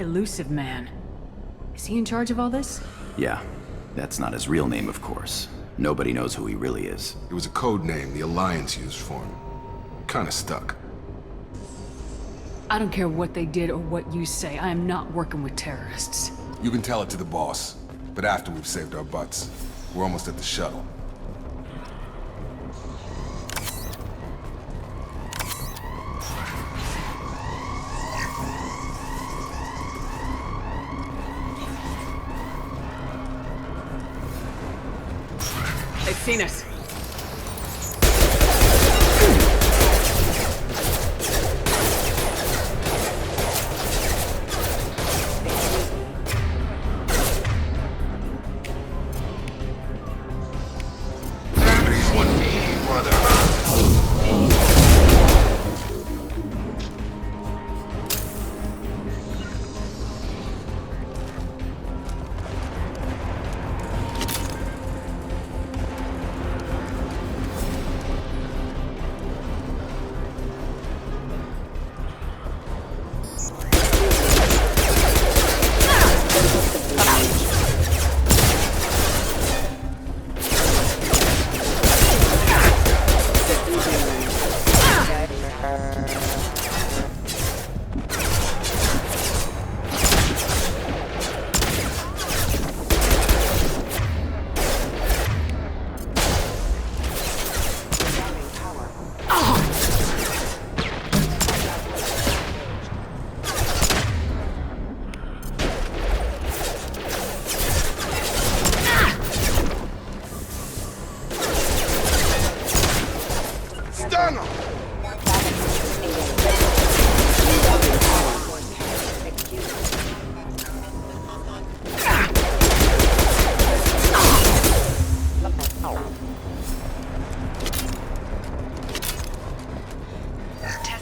Elusive Man. Is he in charge of all this? Yeah, that's not his real name, of course. Nobody knows who he really is. It was a code name the Alliance used for him. Kinda stuck. I don't care what they did or what you say. I am not working with terrorists. You can tell it to the boss, but after we've saved our butts. We're almost at the shuttle. They've seen us.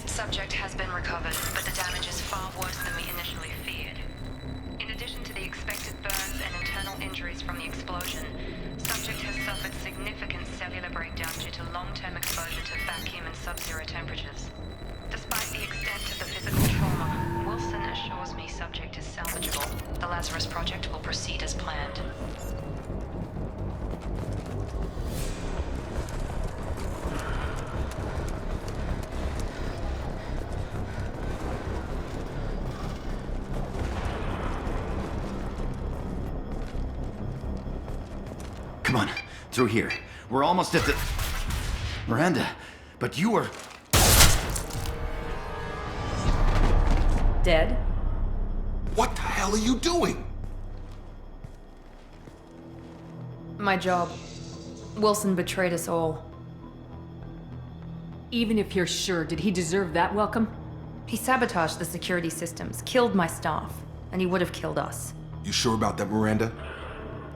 Subject has been recovered, but the damage is far worse than we initially feared. In addition to the expected burns and internal injuries from the explosion, subject has suffered significant cellular breakdown due to long-term exposure to vacuum and sub-zero temperatures. Despite the extent of the physical trauma, Wilson assures me subject is salvageable. The Lazarus Project will proceed as planned. Come on, through here. We're almost at the... Miranda, but you were... Dead? What the hell are you doing? My job. Wilson betrayed us all. Even if you're sure, did he deserve that welcome? He sabotaged the security systems, killed my staff, and he would have killed us. You sure about that, Miranda?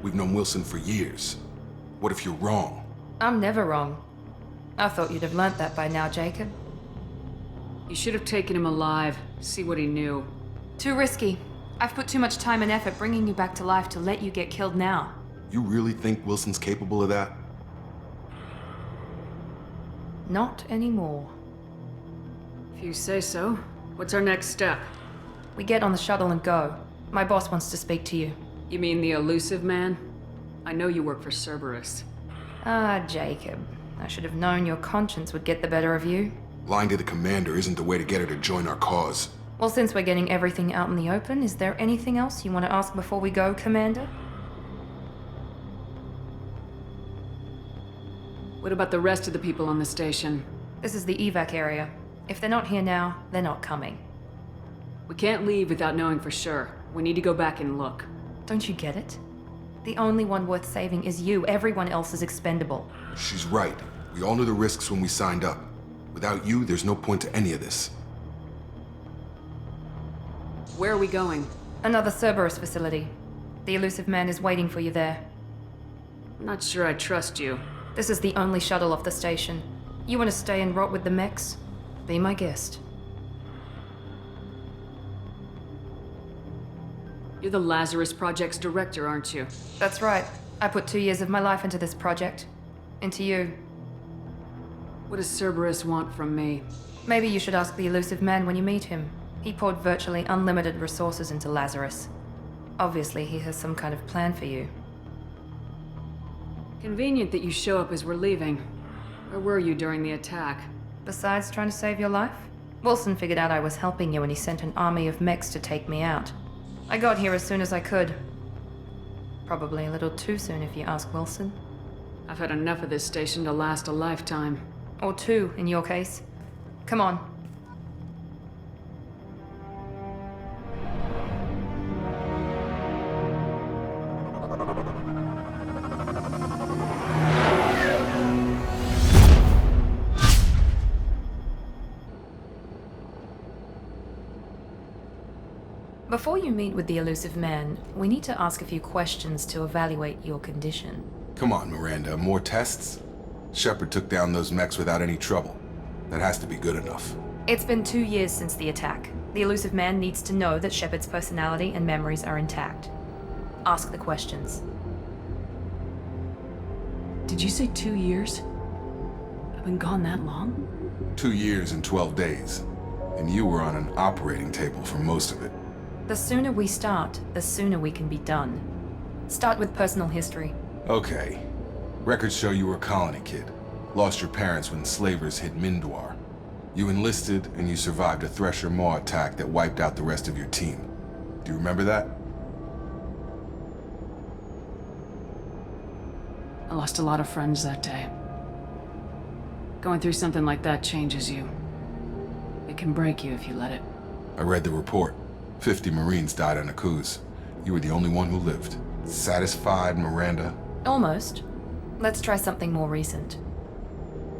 We've known Wilson for years. What if you're wrong? I'm never wrong. I thought you'd have learnt that by now, Jacob. You should have taken him alive, see what he knew. Too risky. I've put too much time and effort bringing you back to life to let you get killed now. You really think Wilson's capable of that? Not anymore. If you say so. What's our next step? We get on the shuttle and go. My boss wants to speak to you. You mean the Elusive Man? I know you work for Cerberus. Ah, Jacob. I should have known your conscience would get the better of you. Lying to the commander isn't the way to get her to join our cause. Well, since we're getting everything out in the open, is there anything else you want to ask before we go, Commander? What about the rest of the people on the station? This is the evac area. If they're not here now, they're not coming. We can't leave without knowing for sure. We need to go back and look. Don't you get it? The only one worth saving is you. Everyone else is expendable. She's right. We all knew the risks when we signed up. Without you, there's no point to any of this. Where are we going? Another Cerberus facility. The Elusive Man is waiting for you there. I'm not sure I trust you. This is the only shuttle off the station. You want to stay and rot with the mechs? Be my guest. You're the Lazarus Project's director, aren't you? That's right. I put 2 years of my life into this project. Into you. What does Cerberus want from me? Maybe you should ask the Elusive Man when you meet him. He poured virtually unlimited resources into Lazarus. Obviously, he has some kind of plan for you. Convenient that you show up as we're leaving. Where were you during the attack? Besides trying to save your life, Wilson figured out I was helping you and he sent an army of mechs to take me out. I got here as soon as I could. Probably a little too soon if you ask Wilson. I've had enough of this station to last a lifetime. Or two, in your case. Come on. Before you meet with the elusive man, we need to ask a few questions to evaluate your condition. Come on, Miranda, more tests? Shepard took down those mechs without any trouble. That has to be good enough. It's been 2 years since the attack. The elusive man needs to know that Shepard's personality and memories are intact. Ask the questions. Did you say 2 years? I've been gone that long? 2 years and 12 days. And you were on an operating table for most of it. The sooner we start, the sooner we can be done. Start with personal history. Okay. Records show you were a colony kid. Lost your parents when slavers hit Mindwar. You enlisted and you survived a Thresher Maw attack that wiped out the rest of your team. Do you remember that? I lost a lot of friends that day. Going through something like that changes you. It can break you if you let it. I read the report. 50 Marines died on a cruise. You were the only one who lived. Satisfied, Miranda? Almost. Let's try something more recent.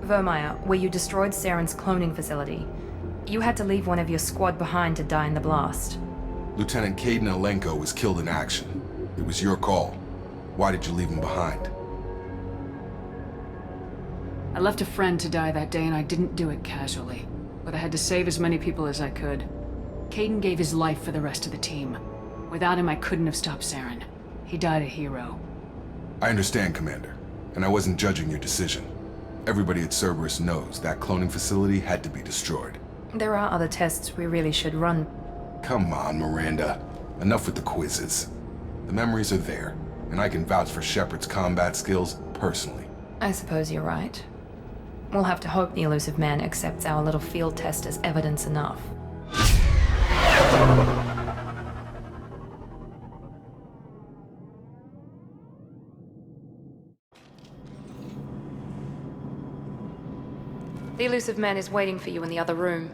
Vermeer, where you destroyed Saren's cloning facility. You had to leave one of your squad behind to die in the blast. Lieutenant Caden Alenko was killed in action. It was your call. Why did you leave him behind? I left a friend to die that day and I didn't do it casually. But I had to save as many people as I could. Caden gave his life for the rest of the team. Without him, I couldn't have stopped Saren. He died a hero. I understand, Commander. And I wasn't judging your decision. Everybody at Cerberus knows that cloning facility had to be destroyed. There are other tests we really should run. Come on, Miranda. Enough with the quizzes. The memories are there, and I can vouch for Shepard's combat skills personally. I suppose you're right. We'll have to hope the elusive man accepts our little field test as evidence enough. The elusive man is waiting for you in the other room.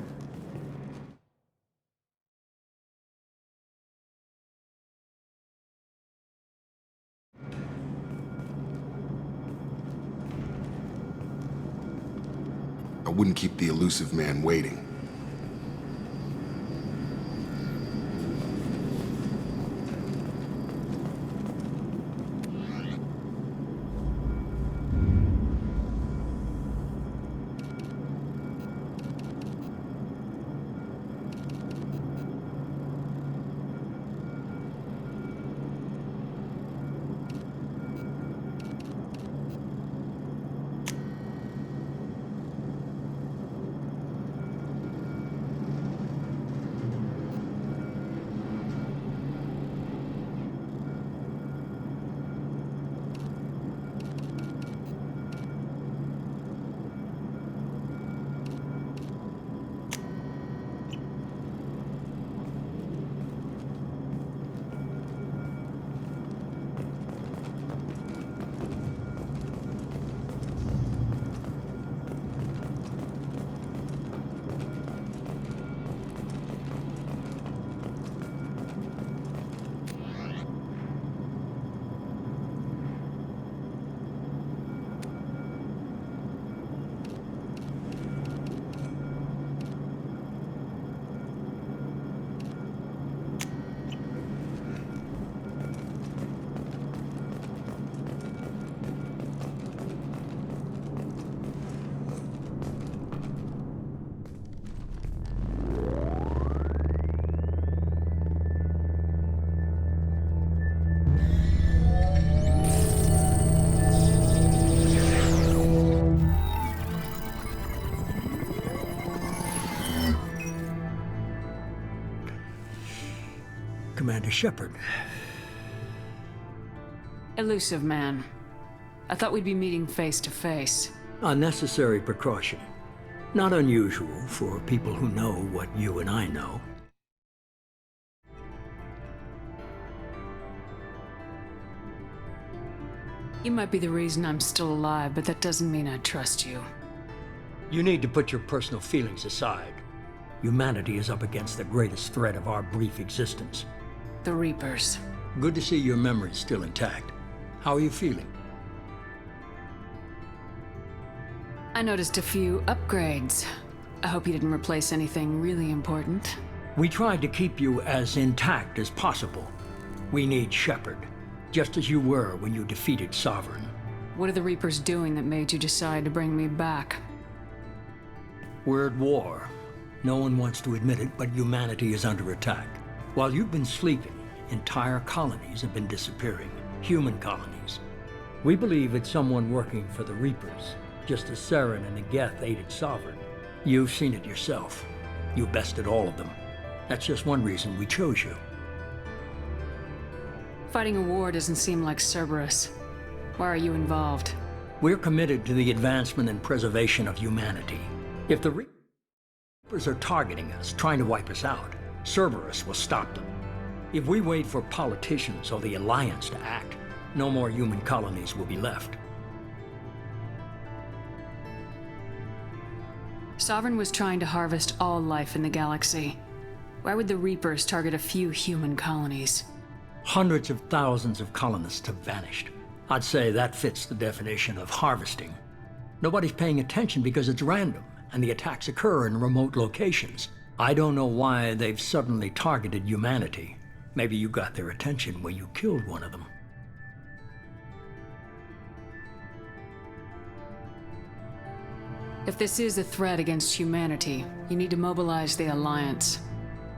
I wouldn't keep the elusive man waiting. Commander Shepard. Elusive man. I thought we'd be meeting face to face. A necessary precaution. Not unusual for people who know what you and I know. You might be the reason I'm still alive, but that doesn't mean I trust you. You need to put your personal feelings aside. Humanity is up against the greatest threat of our brief existence. The Reapers. Good to see your memory's still intact. How are you feeling? I noticed a few upgrades. I hope you didn't replace anything really important. We tried to keep you as intact as possible. We need Shepard, just as you were when you defeated Sovereign. What are the Reapers doing that made you decide to bring me back? We're at war. No one wants to admit it, but humanity is under attack. While you've been sleeping, entire colonies have been disappearing. Human colonies. We believe it's someone working for the Reapers, just as Saren and the Geth aided Sovereign. You've seen it yourself. You bested all of them. That's just one reason we chose you. Fighting a war doesn't seem like Cerberus. Why are you involved? We're committed to the advancement and preservation of humanity. If the Reapers are targeting us, trying to wipe us out, Cerberus will stop them. If we wait for politicians or the Alliance to act, no more human colonies will be left. Sovereign was trying to harvest all life in the galaxy. Why would the Reapers target a few human colonies? Hundreds of thousands of colonists have vanished. I'd say that fits the definition of harvesting. Nobody's paying attention because it's random, and the attacks occur in remote locations. I don't know why they've suddenly targeted humanity. Maybe you got their attention when you killed one of them. If this is a threat against humanity, you need to mobilize the Alliance.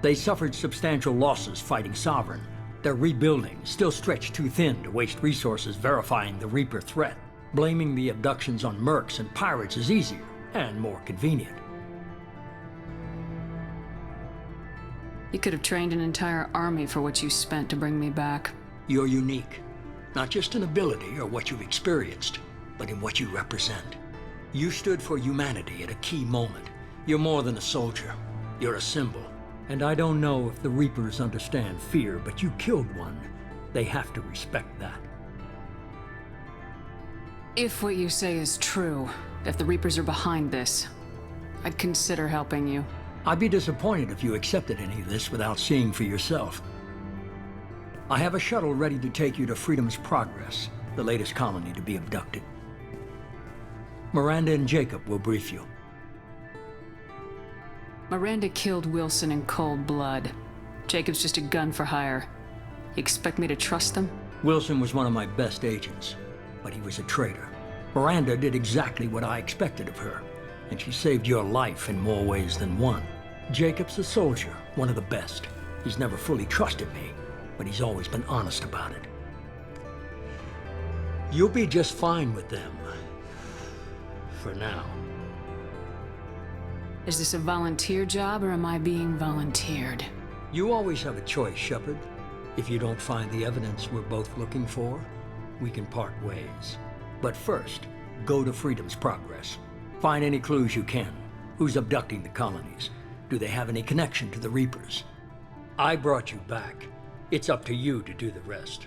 They suffered substantial losses fighting Sovereign. They're rebuilding, still stretched too thin to waste resources verifying the Reaper threat. Blaming the abductions on mercs and pirates is easier and more convenient. You could have trained an entire army for what you spent to bring me back. You're unique, not just in ability or what you've experienced, but in what you represent. You stood for humanity at a key moment. You're more than a soldier. You're a symbol. And I don't know if the Reapers understand fear, but you killed one. They have to respect that. If what you say is true, if the Reapers are behind this, I'd consider helping you. I'd be disappointed if you accepted any of this without seeing for yourself. I have a shuttle ready to take you to Freedom's Progress, the latest colony to be abducted. Miranda and Jacob will brief you. Miranda killed Wilson in cold blood. Jacob's just a gun for hire. You expect me to trust them? Wilson was one of my best agents, but he was a traitor. Miranda did exactly what I expected of her, and she saved your life in more ways than one. Jacob's a soldier, one of the best. He's never fully trusted me, but he's always been honest about it. You'll be just fine with them. For now. Is this a volunteer job, or am I being volunteered? You always have a choice, Shepard. If you don't find the evidence we're both looking for, we can part ways. But first, go to Freedom's Progress. Find any clues you can. Who's abducting the colonies? Do they have any connection to the Reapers? I brought you back. It's up to you to do the rest.